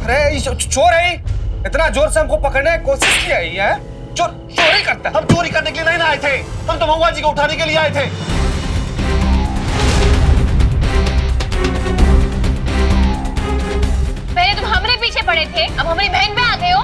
अरे ये चोर है, इतना जोर से हमको पकड़ने की कोशिश की है। चोरी करता है। हम चोरी करने के लिए नहीं ना आए थे, हम तो महुआ जी को उठाने के लिए आए थे। पहले तुम हमारे पीछे पड़े थे, अब हमारी बहन पे आ गए हो।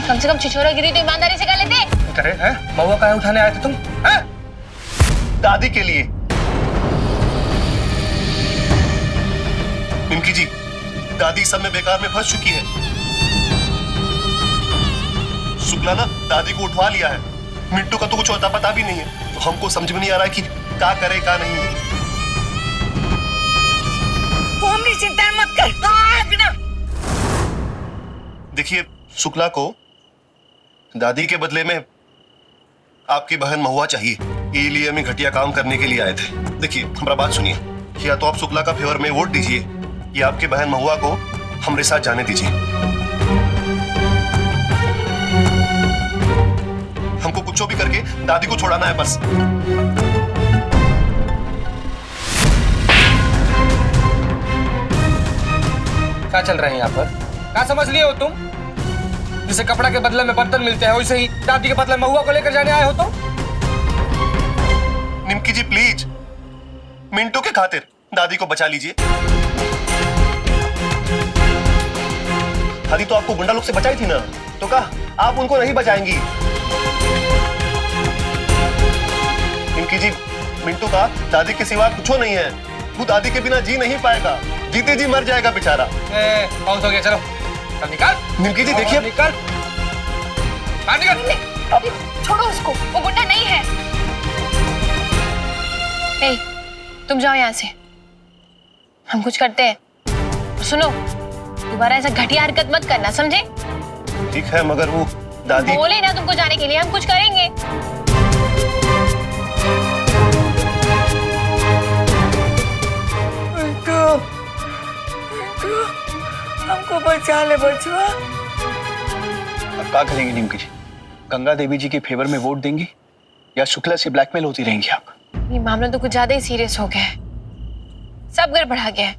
कम से कम छिछोरागिरी तो ईमानदारी से कर लेते। करे हैं? महुआ काहे उठाने आए थे तुम? हैं? दादी के लिए। निमकी जी, दादी सब में बेकार में फंस चुकी है। शुक्ला ना दादी को उठवा लिया है। मिंटू का तो कुछ अता पता भी नहीं है, तो हमको समझ में नहीं आ रहा है कि क्या करे क्या नहीं। तू हमारी चिंता मत कर। देखिए, शुक्ला को दादी के बदले में आपकी बहन महुआ चाहिए, ये लिए हमें घटिया काम करने के लिए आए थे। देखिए हमारा बात सुनिए, या तो आप शुक्ला का फेवर में वोट दीजिए या आपकी बहन महुआ को हमारे साथ जाने दीजिए। हमको कुछ भी करके दादी को छुड़ाना है बस। क्या चल रहे हैं यहाँ पर? क्या समझ लिए हो तुम? जिसे कपड़ा के बदले में बर्तन मिलते हैं, वैसे ही दादी के बदले महुआ को लेकर जाने आए हो तुम? निमकी जी प्लीज, मिंटू के खातिर दादी को बचा लीजिए। दादी तो आपको गुंडा लोग से बचाई थी ना, तो कहा आप उनको नहीं बचाएंगी। निमकी जी, मिंटू का दादी के सिवा कुछ नहीं है, वो दादी के बिना जी नहीं पाएगा, जीते जी मर जाएगा बेचारा। बहुत हो गया, चलो चल निकाल। निमकी जी देखिए, निकाल, निकाल। छोड़ो उसको, वो गुंडा नहीं है। ए, तुम जाओ यहाँ से, हम कुछ करते हैं। सुनो, दोबारा ऐसा घटिया हरकत मत करना, समझे? ठीक है, मगर वो दादी बोले ना तुमको जाने के लिए, हम कुछ करेंगे। हमको बचा ले बचवा। अब क्या करेंगे निमकी जी? गंगा देवी जी के फेवर में वोट देंगी या शुक्ला से ब्लैकमेल होती रहेंगी आप? ये मामला तो कुछ ज्यादा ही सीरियस हो गया है, सब गड़बड़ा गया है।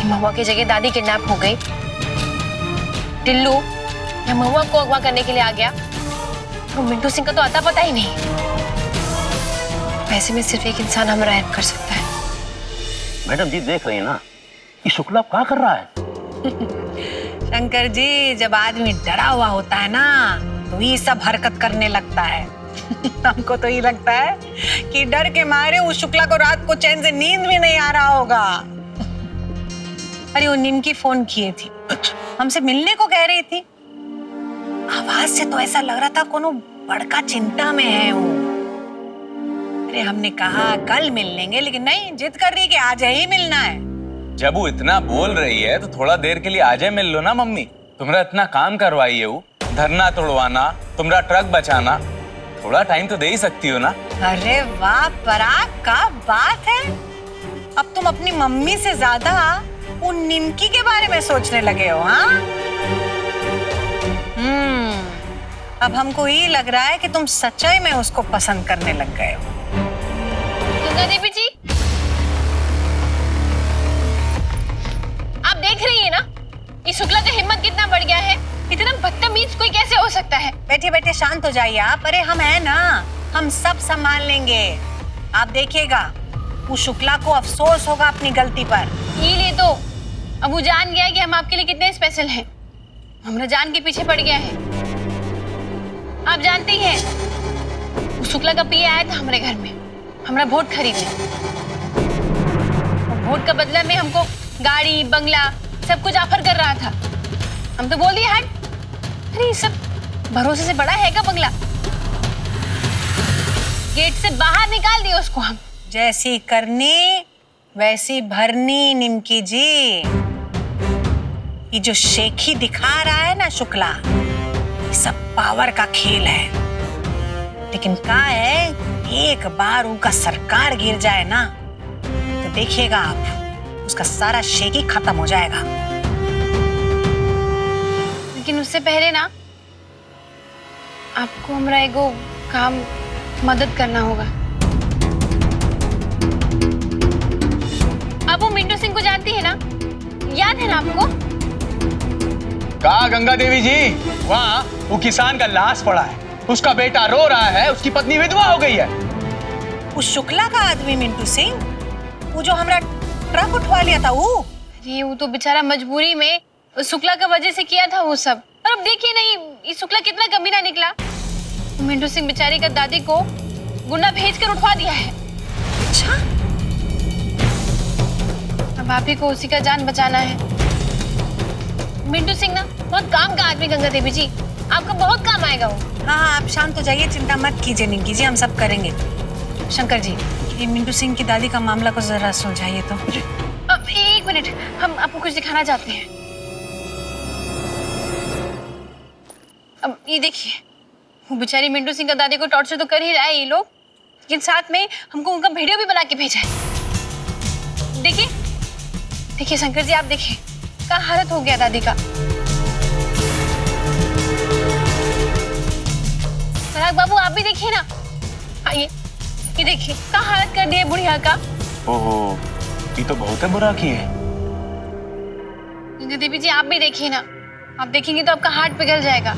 महुआ की जगह दादी किडनैप हो गई, टिल्लू या महुआ को अगवा करने के लिए आ गया, तो मिंटू सिंह का तो आता पता ही नहीं। वैसे में सिर्फ एक इंसान हमारा हेल्प कर सकता है। मैडम जी देख रही है ना, ये शुक्ला क्या कर रहा है? शंकर जी, जब आदमी डरा हुआ होता है ना, तो ये सब हरकत करने लगता है। हमको तो ये लगता है कि डर के मारे उस शुक्ला को रात को चैन से नींद भी नहीं आ रहा होगा। अरे वो निमकी फोन किए थी, हमसे मिलने को कह रही थी। आवाज से तो ऐसा लग रहा था कोनो बड़का चिंता में है वो। अरे हमने कहा कल मिल लेंगे, लेकिन नहीं, जिद कर रही कि आज ही मिलना है। जब वो इतना बोल रही है तो थोड़ा देर के लिए आजे मिल लो ना मम्मी। तुमरा इतना काम करवाई है वो, धरना तोड़वाना, तुमरा ट्रक बचाना, थोड़ा टाइम तो दे ही सकती हो ना। अरे वाह पराग, का बात है। अब तुम अपनी मम्मी से ज्यादा उन निमकी के बारे में सोचने लगे हो, हाँ? अब हमको ये लग रहा है कि तुम सच्चाई में उसको पसंद करने लग गए हो। गंगा देवी जी, आप देख रही है ना, ये शुक्ला का हिम्मत कितना बढ़ गया है। इतना बदतमीज कोई कैसे हो सकता है? बैठे बैठे शांत हो जाइए आप। अरे हम है ना, हम सब संभाल लेंगे। आप देखिएगा, वो शुक्ला को अफसोस होगा अपनी गलती पर। ये ले तो, अब वो जान गया कि हम आपके लिए कितने स्पेशल हैं। हमारा जान के पीछे पड़ गया है। आप जानते ही हैं, वो शुक्ला का पिए आया था हमारे घर में, हमारा वोट खरीदने। वोट का बदला में हमको गाड़ी बंगला सब कुछ ऑफर कर रहा था। हम तो बोल दिए हट। अरे ये सब भरोसे से बड़ा है क्या बंगला? गेट से बाहर निकाल दिया उसको हम। जैसी करनी वैसी भरनी निमकी जी। ये जो शेखी दिखा रहा है ना शुक्ला, ये सब पावर का खेल है। लेकिन क्या है, एक बार उनका सरकार गिर जाए ना, तो देखिएगा आप, उसका सारा शेखी खत्म हो जाएगा। लेकिन उससे पहले ना, आपको हमारा एगो काम मदद करना होगा। आप वो मिंटू सिंह को जानती है ना, याद है ना आपको? कहा गंगा देवी जी, वहाँ वो किसान का लाश पड़ा है, उसका बेटा रो रहा है, उसकी पत्नी विधवा हो गई है। उस शुक्ला का आदमी मिंटू सिंह, वो जो हमारा ट्रक उठवा लिया था वो। अरे वो तो बेचारा मजबूरी में उस शुक्ला का वजह से किया था वो सब। और अब देखिए नहीं, ये शुक्ला कितना कमीना निकला। मिंटू सिंह बेचारी का दादी को गुंडा भेजकर उठवा दिया है। अच्छा, अब आप ही को उसी का जान बचाना है। मिंटू सिंह ना बहुत काम का आदमी, गंगा देवी जी, आपका बहुत काम आएगा वो। हाँ आप शांत हो जाइए, चिंता मत कीजिए निंकी जी, हम सब करेंगे। शंकर जी, ये मिंटू सिंह की दादी का मामला को जरा सुलझाइए तो। अब एक मिनट, हम आपको कुछ दिखाना चाहते हैं। अब ये देखिए, वो बेचारी मिंटू सिंह का दादी को टॉर्चर तो कर ही रहा है ये लोग, लेकिन साथ में हमको उनका वीडियो भी बना के भेजा है। देखिए देखिए शंकर जी, आप देखिए क्या हालत हो गया दादी का। पराग बाबू आप भी देखिए ना, आइए, ये देखिए क्या हालत कर दी है बुढ़िया का। ओहो, ये तो बहुत है बुरा की है। गंगा देवी जी आप भी देखिए ना, आप देखेंगे तो आपका हार्ट पिघल जाएगा।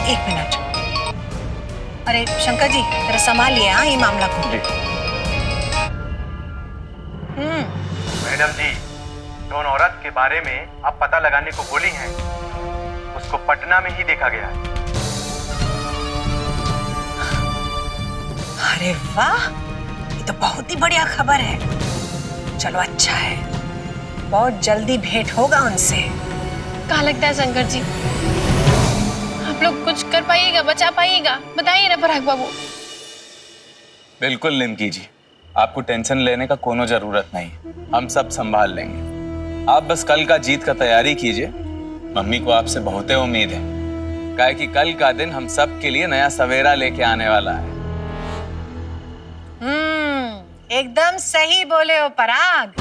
एक मिनट, अरे शंकर जी जरा संभालिए हाँ ये मामला को। मैडम जी, जो औरत के बारे में आप पता लगाने को बोली हैं, उसको पटना में ही देखा गया है। अरे वाह, ये तो बहुत ही बढ़िया खबर है। चलो अच्छा है, बहुत जल्दी भेंट होगा उनसे। कहाँ लगता है शंकर जी, आप लोग कुछ कर पाइएगा, बचा पाइएगा? बताइए ना पराग बाबू। बिल्कुल निमकी जी, आपको टेंशन लेने का कोनो जरूरत नहीं, हम सब संभाल लेंगे। आप बस कल का जीत का तैयारी कीजिए। मम्मी को आपसे बहुत उम्मीद है, काहे कि कल का दिन हम सब के लिए नया सवेरा लेके आने वाला है। एकदम सही बोले हो पराग।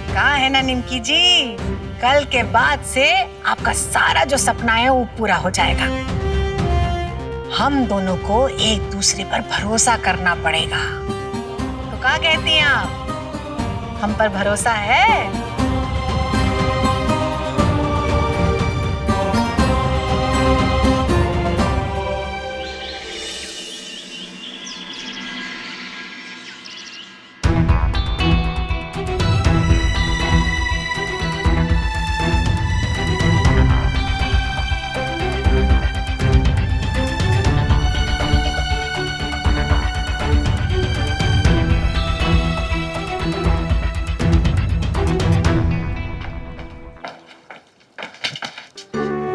कहा है ना निमकी जी, कल के बाद से आपका सारा जो सपना है वो पूरा हो जाएगा। हम दोनों को एक दूसरे पर भरोसा करना पड़ेगा। तो क्या कहती हैं आप, हम पर भरोसा है?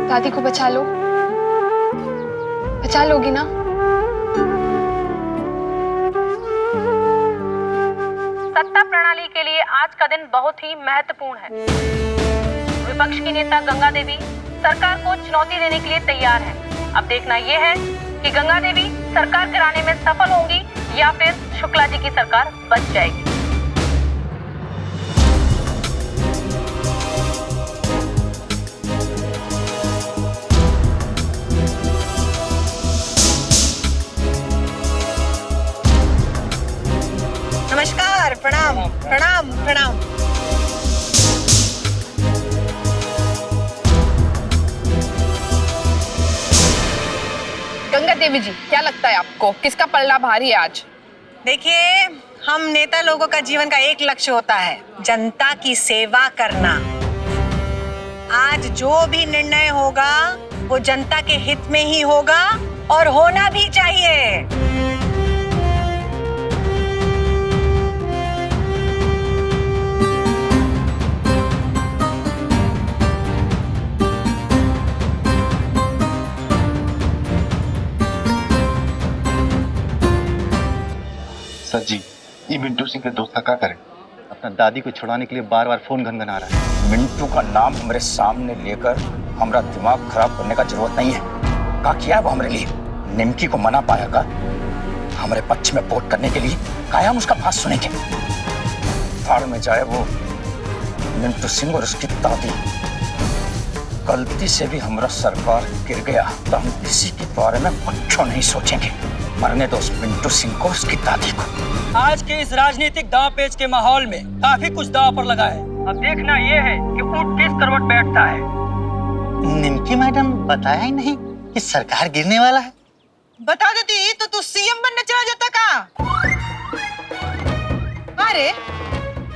दादी को बचा लो, बचा लोगी ना? सत्ता प्रणाली के लिए आज का दिन बहुत ही महत्वपूर्ण है। विपक्ष की नेता गंगा देवी सरकार को चुनौती देने के लिए तैयार है। अब देखना यह है कि गंगा देवी सरकार गिराने में सफल होंगी या फिर शुक्ला जी की सरकार बच जाएगी। नमस्कार, प्रणाम प्रणाम प्रणाम। गंगा देवी जी, क्या लगता है आपको किसका पलड़ा भारी है आज? देखिए, हम नेता लोगों का जीवन का एक लक्ष्य होता है, जनता की सेवा करना। आज जो भी निर्णय होगा वो जनता के हित में ही होगा और होना भी चाहिए। सर जी, ये मिंटू सिंह के दोस्त का क्या करें? अपना दादी को छुड़ाने के लिए बार बार फोन घनघना रहा है। मिंटू का नाम हमारे सामने लेकर हमारा दिमाग खराब करने का जरूरत नहीं है। का किया है वो हमारे लिए। निमकी को मना पाएगा हमारे पक्ष में वोट करने के लिए, काया हम उसका बात सुनेंगे। भाड़ में जाए वो मिंटू सिंह और उसकी दादी। गलती से भी हमारा सरकार गिर गया तो हम किसी के बारे में कुछ नहीं सोचेंगे। मरने दो उस मिंटू सिंह को, उसकी दादी को। आज के इस राजनीतिक दांव पेच के माहौल में काफी कुछ दांव पर लगा है। अब देखना ये है कि ऊंट किस करवट बैठता है। निमकी मैडम बताया ही नहीं कि सरकार गिरने वाला है। बता देती तो तू सीएम बनने चला जाता का? अरे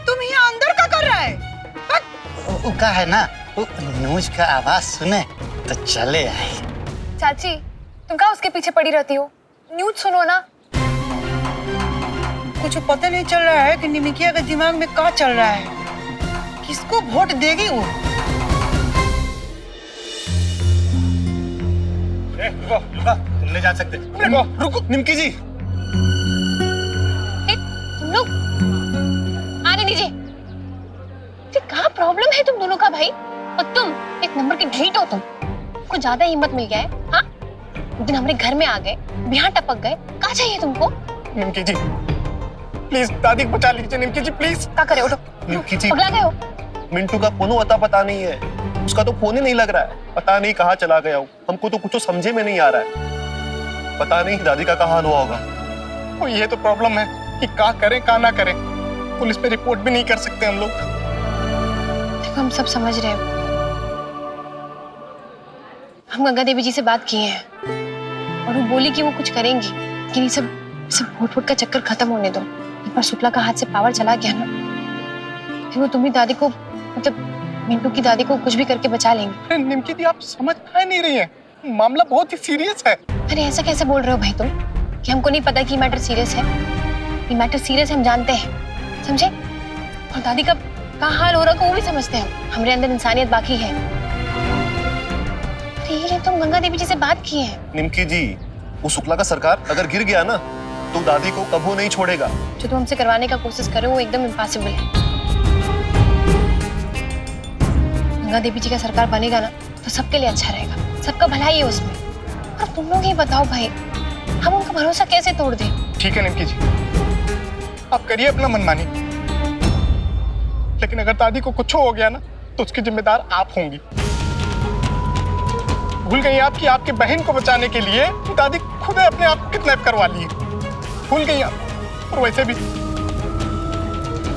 तुम यहाँ अंदर क्या कर रहा है? वो का है ना, वो न्यूज का आवाज सुने तो चले आए। चाची, तुम क्या उसके पीछे पड़ी रहती हो? न्यूज सुनो ना। कुछ पता नहीं चल रहा है कि निमिकिया के दिमाग में क्या चल रहा है। किसको वोट देगी वो? तुम नहीं जा सकते। रुको निमकी जी। तुम लोग आने दीजिए। क्या प्रॉब्लम है तुम दोनों का भाई? और तुम एक नंबर की ढीठ हो। तुमको ज्यादा हिम्मत मिल गया है। हाँ, एक दिन हमारे घर में आ गए, बिहार टपक गए। क्या चाहिए तुमको? निमकी जी प्लीज दादी को बचा लीजिए। निमकी जी प्लीज। क्या करे? उठो। निमकी जी, पगला गए हो? मिंटू का फोन अता पता नहीं है, उसका तो फोन ही नहीं लग रहा है। पता नहीं कहाँ चला गया हूँ, हमको तो कुछ समझे में नहीं आ रहा है। पता नहीं दादी का कहाँ हाल हुआ होगा। तो ये तो प्रॉब्लम है कि क्या करें क्या ना करें। पुलिस पे रिपोर्ट भी नहीं कर सकते हम लोग। देखो, हम सब समझ रहे हैं। हम गंगा देवी जी से बात किए हैं और वो बोली कि वो कुछ करेंगी, लेकिन ये सब वोट वोट का चक्कर खत्म होने दो। एक बार शुक्ला का हाथ से पावर चला गया ना, फिर वो तुम्हारी दादी को, मतलब मिंटू की दादी को कुछ भी करके बचा लेंगे। निमकी दी, आप समझ क्यों नहीं रही हैं? मामला बहुत ही सीरियस है। अरे ऐसा कैसे बोल रहे हो भाई तुम कि हमको नहीं पता कि मैटर सीरियस है? ये मैटर सीरियस है, हम जानते हैं, समझे? और दादी का हाल हो रहा है वो भी समझते हैं। हमारे अंदर इंसानियत बाकी है। अरे ये तुम गंगा देवी जी से बात की है। निमकी जी, वो शुक्ला का सरकार अगर गिर गया ना तो दादी को कभी नहीं छोड़ेगा। जो तुम हमसे करवाने का कोशिश करो वो एकदम इम्पॉसिबल है। गंगा देवी जी का सरकार बनेगा ना तो सबके लिए अच्छा रहेगा, सबका भलाई है उसमें। और तुम लोग ही बताओ भाई, हम उनका भरोसा कैसे तोड़ दें? ठीक है निमकी जी, आप करिए अपना मनमानी, लेकिन अगर दादी को कुछ हो गया ना तो उसकी जिम्मेदार आप होंगी। भूल गई आप कि आपकी बहन को बचाने के लिए दादी खुद अपने आप को किडनैप करवा ली। भूल गई आप। और वैसे भी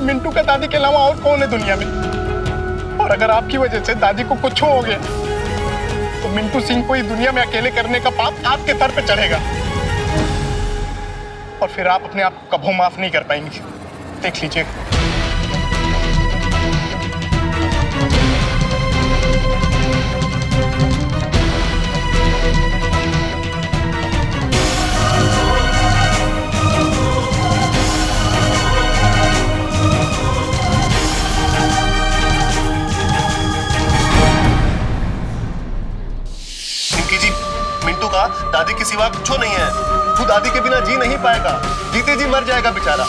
मिंटू का दादी के अलावा और कौन है दुनिया में? और अगर आपकी वजह से दादी को कुछ हो गया तो मिंटू सिंह को इस दुनिया में अकेले करने का पाप आपके सर पे चढ़ेगा और फिर आप अपने आप को कभी माफ नहीं कर पाएंगे। देख लीजिए। दादी के सिवा कुछ नहीं है। तू दादी के बिना जी नहीं पाएगा, जीते जी मर जाएगा बेचारा।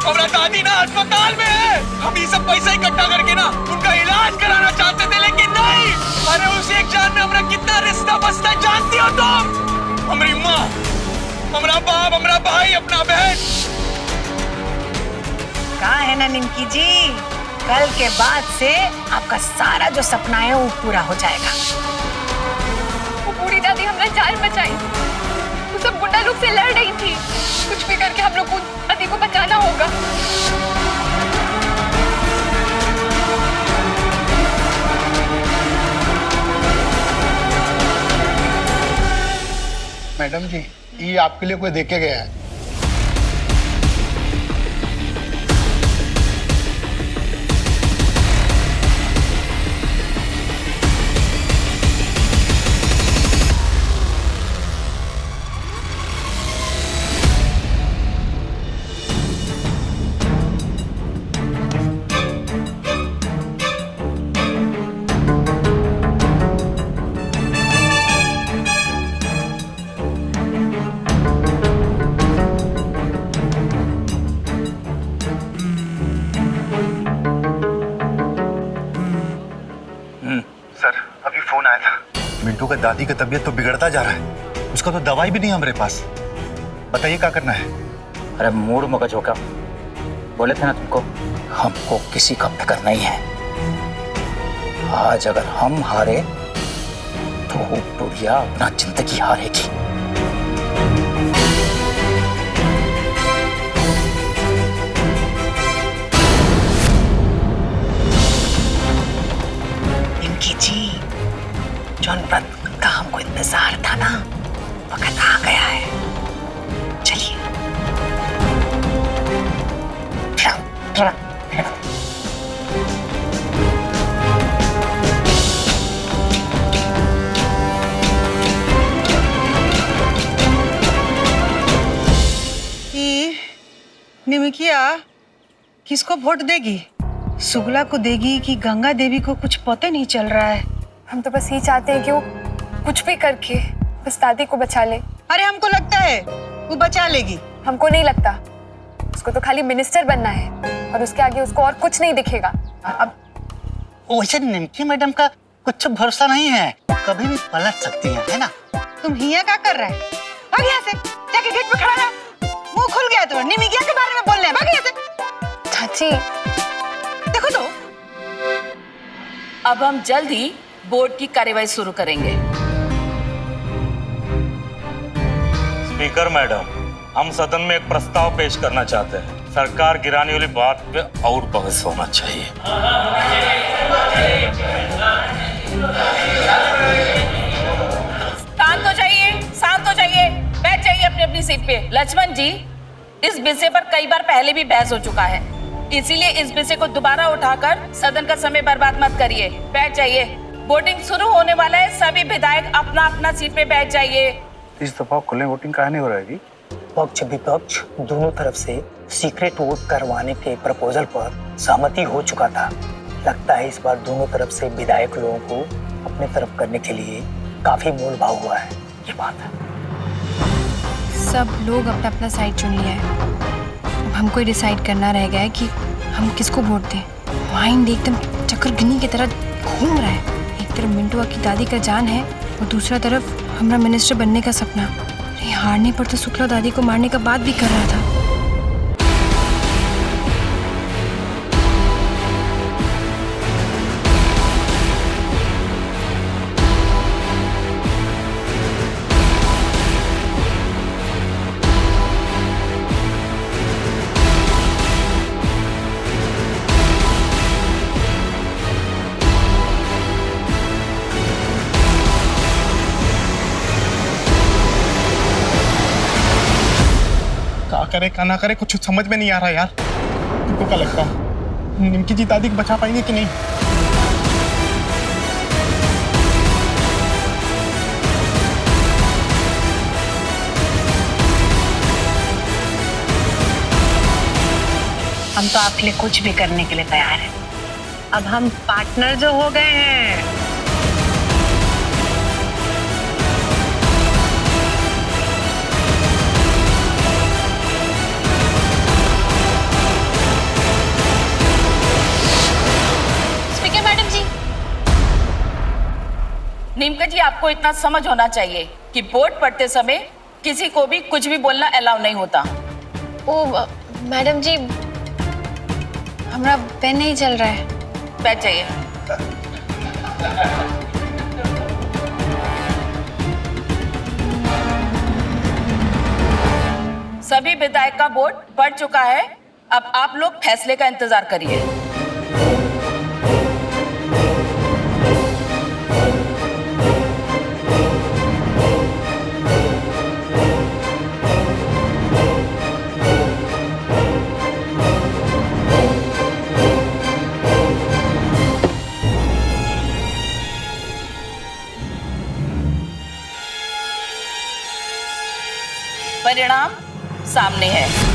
हमारा दादी ना अस्पताल में है। हम ये सब पैसा इकट्ठा करके ना उनका इलाज कराना चाहते थे, लेकिन नहीं। अरे उस एक जान में हमारा कितना रिश्ता बसता है जानती हो तुम? हमारी माँ, हमारा बाप, हमारा भाई, अपना बहन। कहाँ है ना निमकी जी, कल के बाद से आपका सारा जो सपना है वो पूरा हो जाएगा। वो बूढ़ी दादी हमने जान बचाई, वो सब गुंडा लोग से लड़ रही थी। कुछ भी करके हम लोग को दादी को बचाना होगा। मैडम जी, ये आपके लिए कोई देके गया है। का दादी का तबीयत तो बिगड़ता जा रहा है, उसका तो दवाई भी नहीं हमारे पास। बताइए क्या करना है? अरे मूड मगज होगा, बोले थे ना तुमको, हमको किसी का फिक्र नहीं है। आज अगर हम हारे तो बुढ़िया अपना जिंदगी हारेगी। निमकी जी, जौन व्रत का हमको इंतजार था ना, वक्त आ गया है। चलिए। निमिकिया किसको वोट देगी? शुक्ला को देगी कि गंगा देवी को? कुछ पता नहीं चल रहा है। हम तो बस ये चाहते हैं कि वो कुछ भी करके बस दादी को बचा ले। अरे हमको लगता है वो बचा लेगी। हमको नहीं लगता, उसको तो खाली मिनिस्टर बनना है और उसके आगे उसको और कुछ नहीं दिखेगा। अब वैसे निमकी मैडम का कुछ भरोसा नहीं है, कभी भी पलट सकती है ना? तुम हिया क्या कर रहा है? भाग यहाँ से, जाके गेट पे खड़ा रहा। मुंह खुल गया तो निमिकिया के बारे में बोल रहे हैं, भाग यहाँ से। चाची देखो तो। अब हम जल्द ही बोर्ड की कार्यवाही शुरू करेंगे। स्पीकर मैडम, हम सदन में एक प्रस्ताव पेश करना चाहते हैं। सरकार गिराने वाली बात पे और बहस होना चाहिए। शांत हो जाइए, शांत हो जाइए, बैठ जाइए अपनी अपनी सीट पे। लक्ष्मण जी, इस विषय पर कई बार पहले भी बहस हो चुका है, इसीलिए इस विषय को दोबारा उठाकर सदन का समय बर्बाद मत करिए। बैठ जाइए, वोटिंग शुरू होने वाला है, सभी विधायक अपना अपना सीट पे बैठ जाइए। इस दफा खुले वोटिंग काहे नहीं हो रहा है जी? पक्ष विपक्ष दोनों तरफ से सीक्रेट वोट करवाने के प्रपोजल पर सहमति हो चुका था। लगता है इस बार दोनों तरफ से विधायक लोगों को अपने तरफ करने के लिए काफी मोल भाव हुआ है। ये बात है, सब लोग अपना अपना साइड चुन लिया है। अब हमको डिसाइड करना रह गया है कि हम किसको वोट दें। माइंड एकदम चक्रघनी की तरह घूम रहा है। एक तरफ मिंटुआ की दादी का जान है और दूसरा तरफ हमारा मिनिस्टर बनने का सपना। अरे हारने पर तो शुक्ला दादी को मारने का बात भी कर रहा था। करे क्या ना करे कुछ समझ में नहीं आ रहा यार। तुमको क्या लगता है निमकी जी दादी को बचा पाएंगे कि नहीं? हम तो आपके लिए कुछ भी करने के लिए तैयार हैं। अब हम पार्टनर जो हो गए हैं। नीमका जी, आपको इतना समझ होना चाहिए कि बोर्ड पढ़ते समय किसी को भी कुछ भी बोलना अलाउ नहीं होता। ओ मैडम जी, हमारा पेन नहीं चल रहा है। बैठ जाइए। सभी विधायक का बोर्ड पढ़ चुका है, अब आप लोग फैसले का इंतजार करिए। परिणाम सामने है।